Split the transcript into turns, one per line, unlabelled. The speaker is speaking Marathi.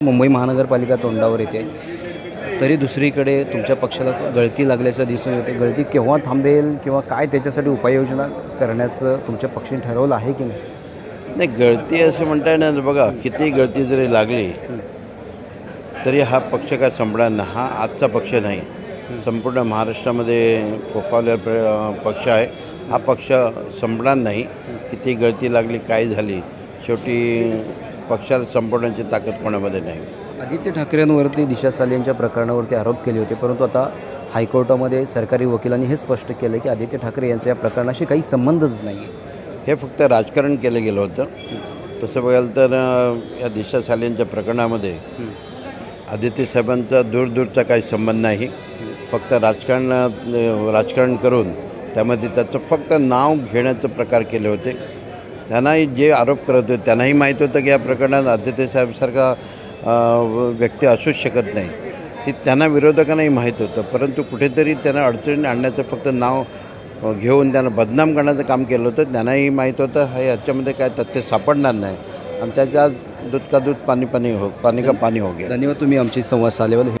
मुंबई महानगरपालिका तोंडावर येते, तरी दुसरीकडे तुमच्या पक्षाला गळती लागल्याचं दिसून येते. गळती केव्हा थांबेल किंवा काय त्याच्यासाठी उपाययोजना करण्याचं तुमच्या पक्षाने ठरवलं आहे की नाही?
नाही, गळती असं म्हणता येणार नाही. बघा, किती गळती जरी लागली तरी हा पक्ष काय संपणार नाही. हा आजचा पक्ष नाही, संपूर्ण महाराष्ट्रामध्ये फोफावलेला पक्ष आहे. हा पक्ष संपणार नाही. किती गळती लागली, काय झाली, शेवटी पक्षाला संपवण्याची ताकद कोणामध्ये नाही.
आदित्य ठाकरेंवरती दिशा सालेंच्या प्रकरणावरती आरोप केले होते, परंतु आता हायकोर्टामध्ये सरकारी वकिलांनी हे स्पष्ट केलं की आदित्य ठाकरे यांचा या प्रकरणाशी काही संबंधच नाही आहे.
हे फक्त राजकारण केलं गेलं होतं. तसं बघायला तर या दिशा सालेंच्या प्रकरणामध्ये आदित्य साहेबांचा दूरचा काही संबंध नाही. फक्त राजकारण करून त्यामध्ये त्याचं फक्त नाव घेण्याचं प्रकार केले होते. त्यांनाही जे आरोप करत होते त्यांनाही माहीत होतं की या प्रकरणात आदित्य साहेबसारखा व्यक्ती असूच शकत नाही. ती त्यांना विरोधकांनाही माहीत होतं, परंतु कुठेतरी त्यांना अडचणी आणण्याचं फक्त नाव घेऊन त्यांना बदनाम करण्याचं काम केलं होतं. त्यांनाही माहीत होतं हे याच्यामध्ये काय तथ्य सापडणार नाही आणि त्याच्या दूध का दूध पाणी का पाणी हो गया.
धन्यवाद, तुम्ही आमची संवाद साधल्याबद्दल.